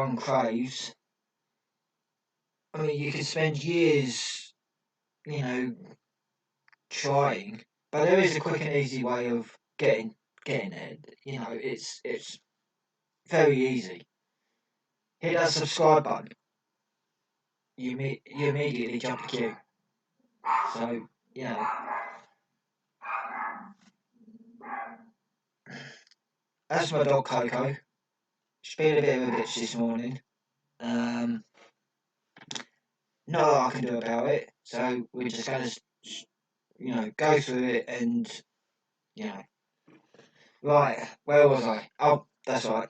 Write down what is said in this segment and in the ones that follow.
everyone craves. I mean, you could spend years, you know, trying, but there is a quick and easy way of getting there. You know, it's very easy. Hit that subscribe button. You immediately jump the queue. So you know, as for my dog Coco, she's been a bit of a bitch this morning. Not a lot I can do about it. So we're just gonna, go through it and you know. Right, where was I? Oh, that's right.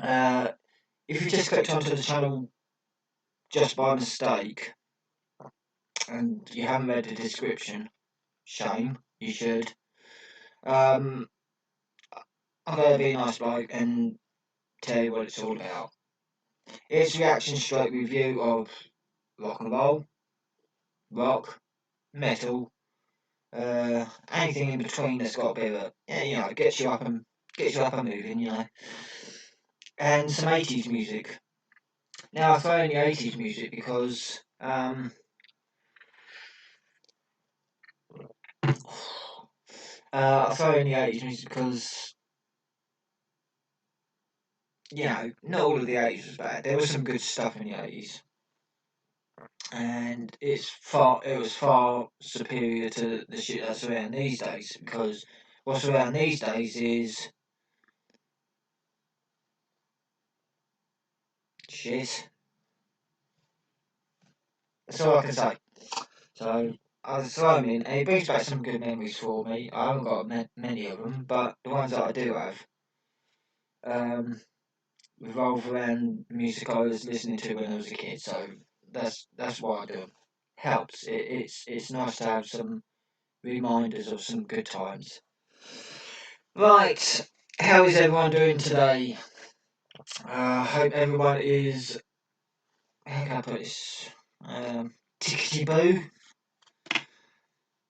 Uh, if you just clicked onto the channel just by mistake and you haven't read the description, shame, you should. I'm gonna be a nice bloke and tell you what it's all about. It's reaction straight review of rock and roll, rock, metal, anything in between that's got a bit of a, gets you up and moving, and some 80s music. Now I throw in the 80s music because I throw in the 80s music because not all of the 80s was bad. There was some good stuff in the 80s, and it was far superior to the shit that's around these days. Because what's around these days is shit. That's all I can say. So I was throwing in, and it brings back some good memories for me. I haven't got many of them, but the ones that I do have revolve around music I was listening to when I was a kid. So that's why I do them. Helps. It's nice to have some reminders of some good times. Right, how is everyone doing today? Hope everyone is. How can I put this? Tickety boo.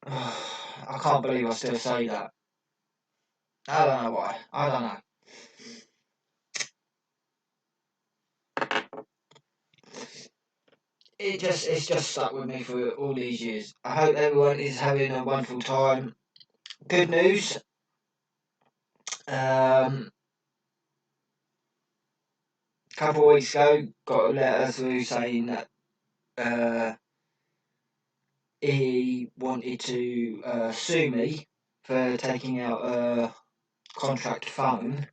I can't believe I still say that. I don't know why. I don't know. It's just stuck with me for all these years. I hope everyone is having a wonderful time. Good news. A couple of weeks ago, got a letter through saying that he wanted to sue me for taking out a contract phone,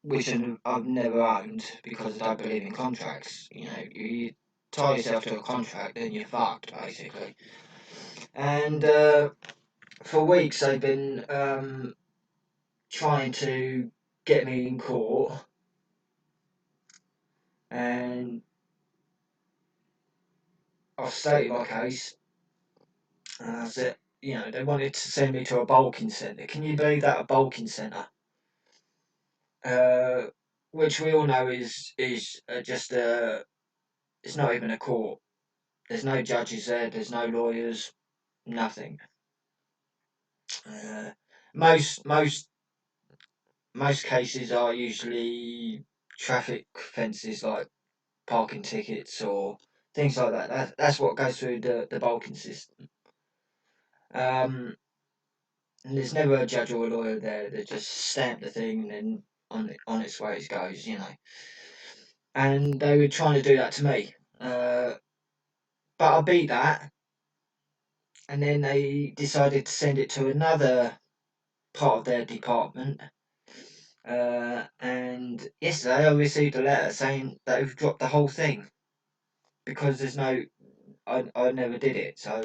which I've never owned because I don't believe in contracts. You tie yourself to a contract, then you're fucked, basically. And for weeks they've been trying to get me in court, and I've stated my case. And I said, they wanted to send me to a bulking centre. Can you believe that, a bulking centre? Which we all know is just it's not even a court. There's no judges there. There's no lawyers. Nothing. Uh, most most most cases are usually traffic offences like parking tickets or things like that. That's what goes through the bulking system. And there's never a judge or a lawyer there. They just stamp the thing and then on its way it goes. And they were trying to do that to me. But I beat that, and then they decided to send it to another part of their department. And yesterday I received a letter saying that we've dropped the whole thing because I never did it. So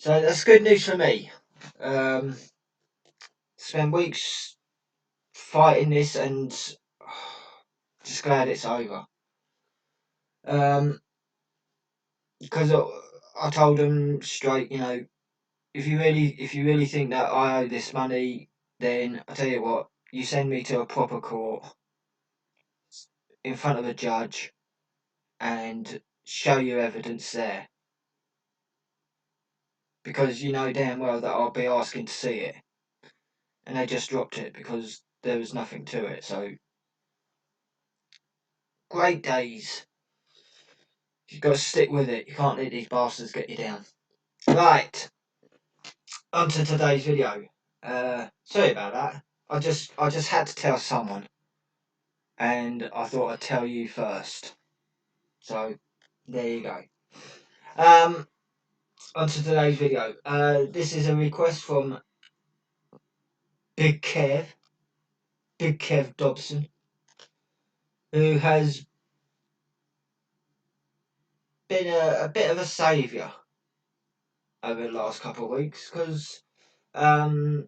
that's good news for me. Spent weeks fighting this and just glad it's over. Because I told them straight, if you really think that I owe this money, then I tell you what, you send me to a proper court in front of a judge and show your evidence there, because you know damn well that I'll be asking to see it, and they just dropped it because there was nothing to it. So great days. You've got to stick with it. You can't let these bastards get you down. Right, on to today's video. Sorry about that. I just had to tell someone, and I thought I'd tell you first. So there you go. On to today's video. This is a request from Big Kev Dobson, who has been a bit of a saviour over the last couple of weeks because, as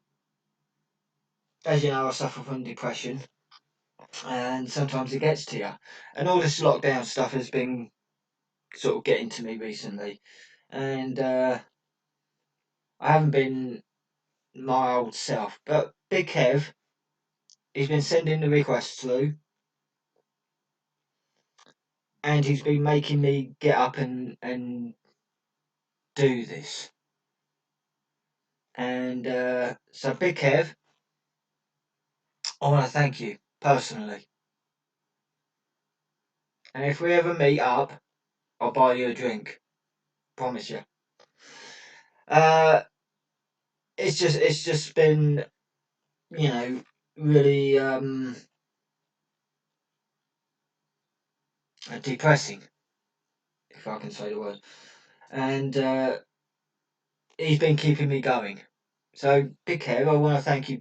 you know, I suffer from depression, and sometimes it gets to you. And all this lockdown stuff has been sort of getting to me recently, and I haven't been my old self. But Big Kev, he's been sending the requests through, and he's been making me get up and do this. And so, Big Kev, I want to thank you personally. And if we ever meet up, I'll buy you a drink. Promise you. It's just been, you know, really depressing, if I can say the word. And he's been keeping me going. So, Big Kev, I want to thank you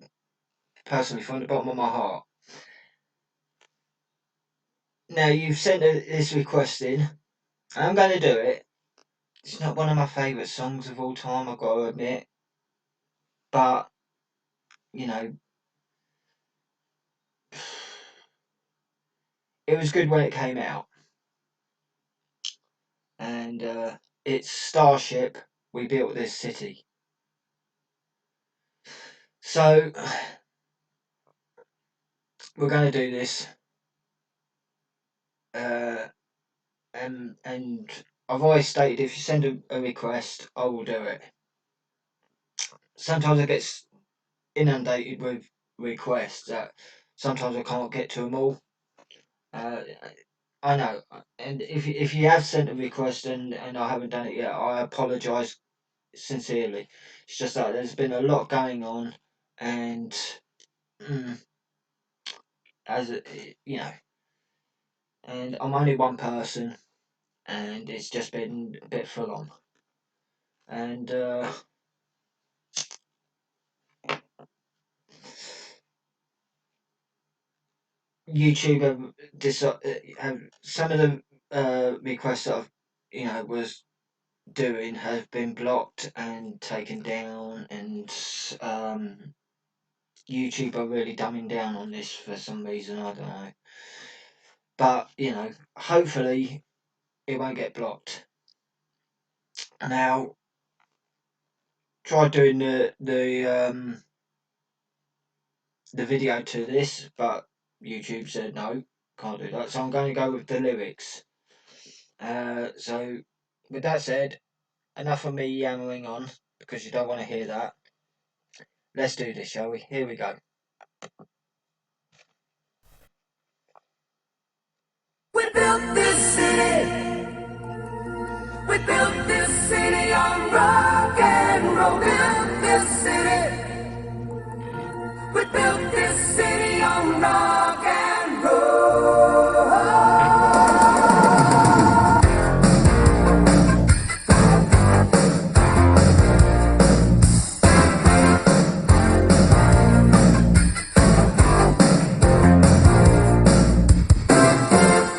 personally from the bottom of my heart. Now, you've sent this request in, and I'm going to do it. It's not one of my favourite songs of all time, I've got to admit. But, you know, it was good when it came out. And it's Starship, We Built This City. So, we're going to do this. And I've always stated, if you send a request, I will do it. Sometimes I get inundated with requests that sometimes I can't get to them all. I know, and if you have sent a request and I haven't done it yet, I apologise sincerely. It's just that there's been a lot going on, and as you know, and I'm only one person, and it's just been a bit full on, and YouTube have some of the requests that I've was doing have been blocked and taken down, and YouTube are really dumbing down on this for some reason, I don't know. But hopefully it won't get blocked. Now, tried doing the video to this, but YouTube said no, can't do that. So I'm going to go with the lyrics. So with that said, enough of me yammering on, because you don't want to hear that. Let's do this, shall we? Here we go. We built this city. We built this city on rock and roll. Built this city. We built this city on rock and roll.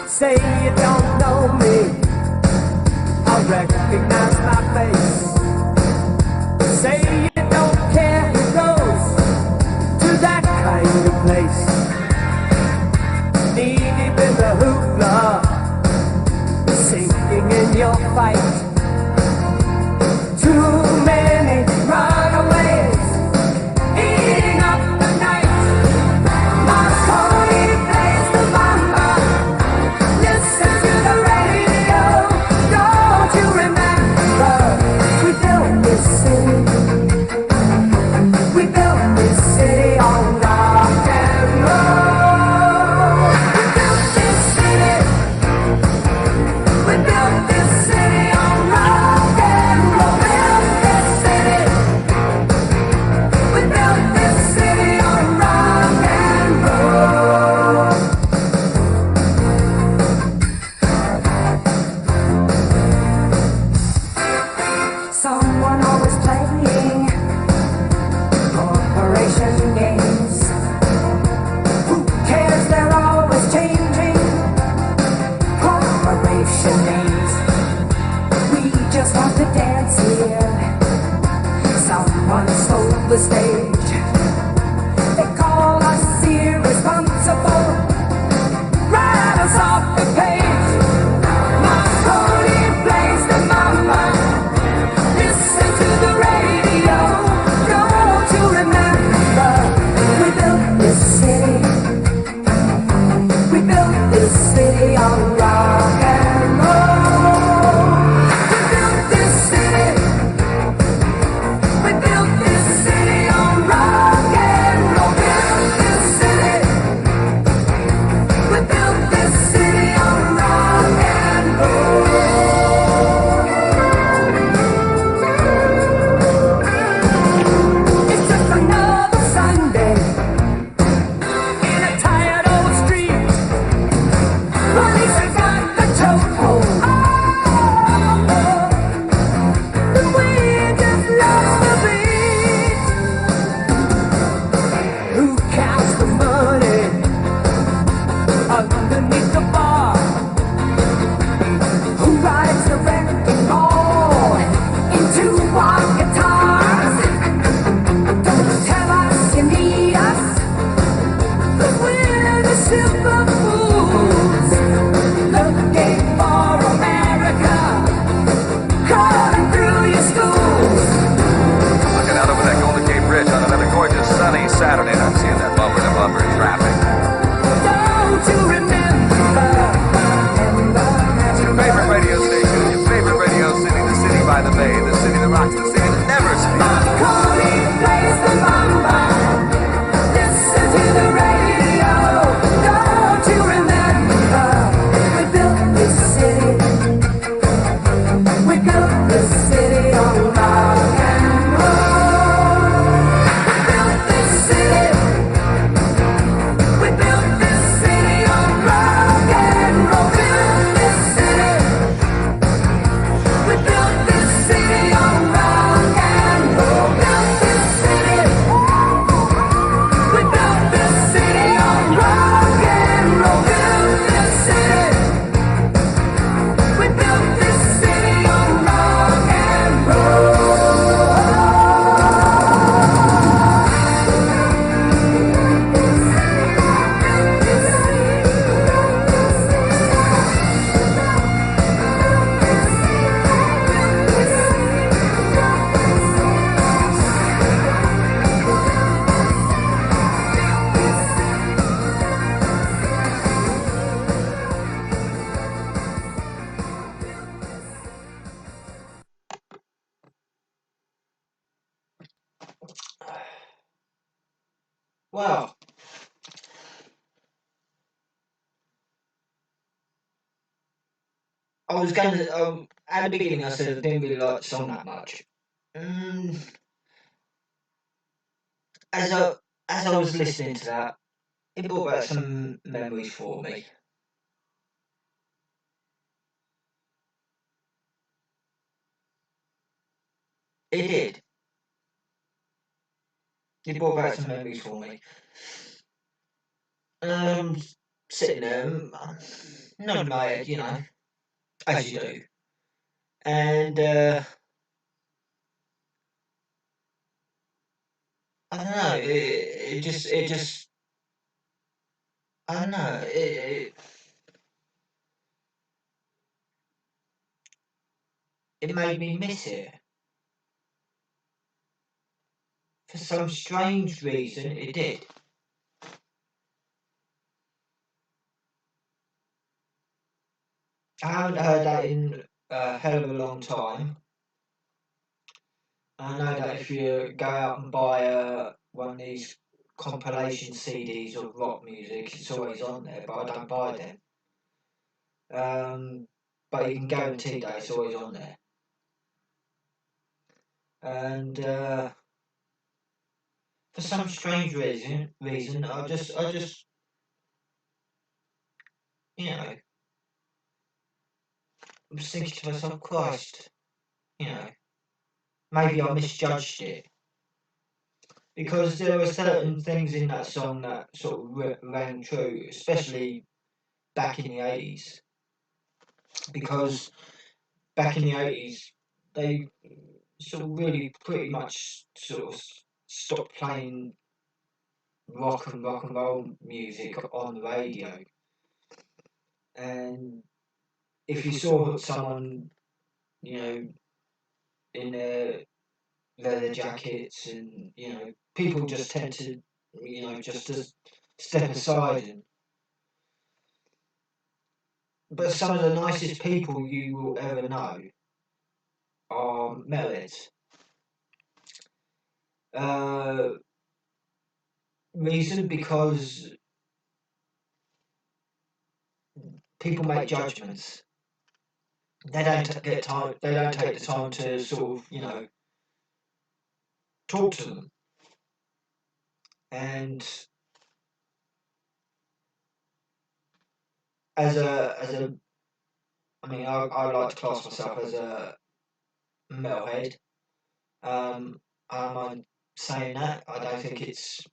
Say you don't know me, I recognize my face. Say you don't care who goes to that kind of place. Knee deep in the hoopla, sinking in your fight. Too many runaways, eating up the night. Marconi plays the bamba. Listen to the radio. Don't you remember we built this city? just want to dance here. Someone stole the stage. They call us irresponsible. Write us off the page. Marconi plays the mama. Listen to the radio. Don't you remember? We built this city. We built this city on rock and roll. We built this city. We built this city on rock and roll. Built this city. We built this city on rock and roll. It's just another Sunday in a tired old street. Police have got the chokehold. The wind just lost the beat. Who counts the money underneath the bar? Who rides the wrecking ball into our guitars? Don't tell us you need us, 'cause we're the silver fools, looking for America, crawling through your schools. Looking out over that Golden Gate Bridge on another gorgeous sunny Saturday, and I'm seeing that bumper to bumper traffic. Don't you remember? Your favorite radio station, your favorite radio city, the city by the bay, the city that rocks, the city that never sleeps. Marconi plays the mamba. Listen to the radio. Don't you remember? We built this city. We built this city on rock and roll. We built this city. We built this city on rock and roll. Built this city. We built this city on rock and roll. Built this city. We built this city on rock and roll. Built this city. We built this city on rock and roll. Well, I was going to, at the beginning I said I didn't really like the song that much. As I was listening to that, it brought back some memories for me. It did. It brought back some memories for me. Sitting there, nodding my head, as you do. And I don't know. It just. I don't know. It made me miss it for some strange reason. It did. I haven't heard that in a hell of a long time. I know that if you go out and buy one of these compilation CDs of rock music, it's always on there, but I don't buy them. But you can guarantee that it's always on there. And for some strange reason, I just, I was thinking to myself, Christ, maybe I misjudged it. Because there were certain things in that song that sort of rang true, especially back in the 80s. Because back in the 80s, they sort of really pretty much sort of stopped playing rock and roll music on the radio. And if you saw someone, you know, in their leather jackets, and people just tend to, just to step aside. But some of the nicest people you will ever know are metalheads. Reason because people make judgments. They don't get time. They don't take the time to sort of, talk to them. And I like to class myself as a metalhead. I don't mind saying that. I don't think it's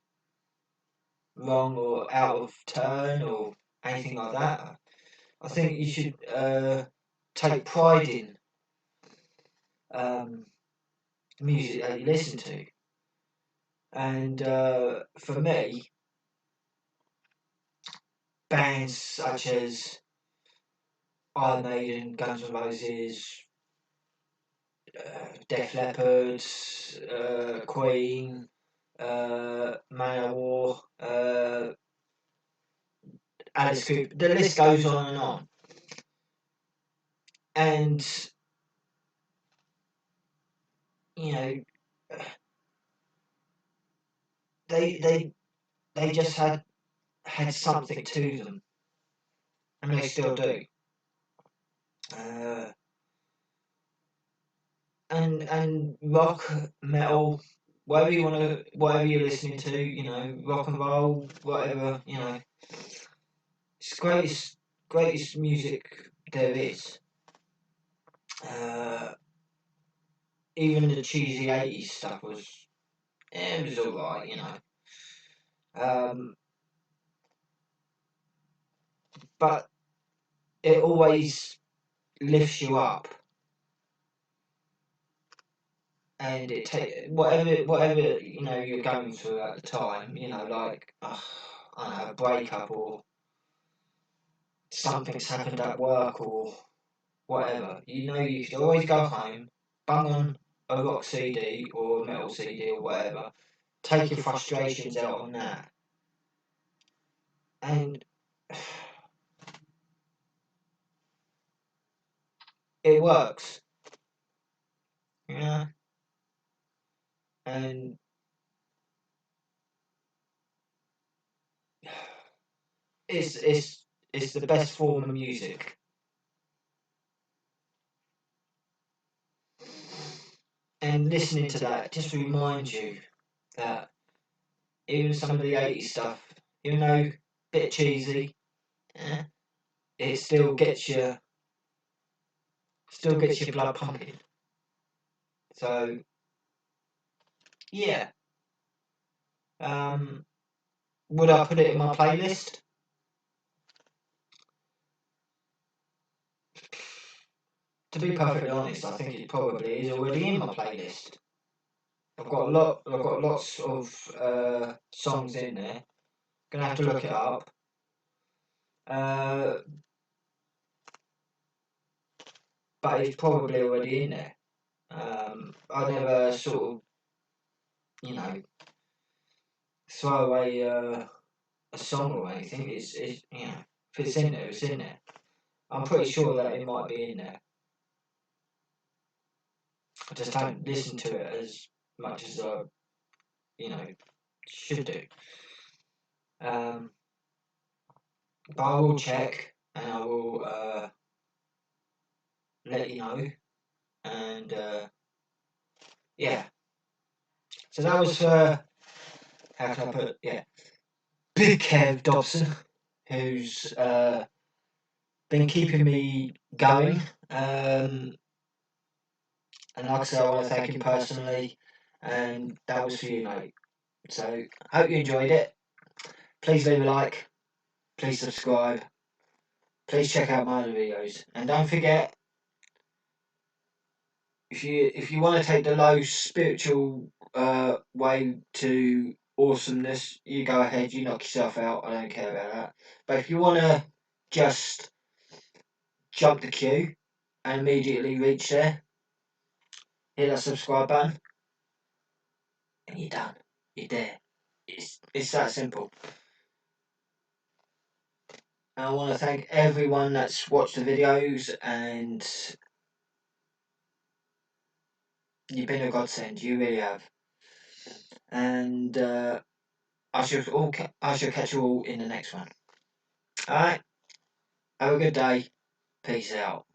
wrong or out of turn or anything like that. I think you should take pride in music that you listen to. And for me, bands such as Iron Maiden, Guns N' Roses, Def Leppard, Queen, Manowar, Alice Cooper, the list goes on and on. And, they just had something to them, and they still do. And rock, metal, whatever you're listening to, rock and roll, whatever, it's greatest music there is. Even the cheesy 80s stuff it was alright, but it always lifts you up, and it take whatever you're going through at the time, like I don't know, a breakup or something's happened at work or whatever. You should always go home, bung on a rock CD or a metal CD or whatever, take your frustrations out on that, and it works, and it's the best form of music. And listening to that just reminds you that even some of the 80s stuff, even though a bit cheesy, it still gets your blood pumping. So yeah, would I put it in my playlist? To be perfectly honest, I think it probably is already in my playlist. I've got lots of songs in there. Gonna have to look it up. But it's probably already in there. I never sort of, throw away a song or anything. It's if it's in there, it's in there. I'm pretty sure that it might be in there. I just don't listen to it as much as I, should do. But I will check, and I will let you know. And yeah. So that was for, how can I put it? Yeah, Big Kev Dobson, who's been keeping me going. And like I said, I want to thank him personally. And that was for you, mate. So, hope you enjoyed it. Please leave a like. Please subscribe. Please check out my other videos. And don't forget, if you want to take the low spiritual way to awesomeness, you go ahead. You knock yourself out. I don't care about that. But if you want to just jump the queue and immediately reach there, hit that subscribe button, and you're done. You're there. It's that simple. And I want to thank everyone that's watched the videos, and you've been a godsend. You really have. And I shall catch you all in the next one. All right. Have a good day. Peace out.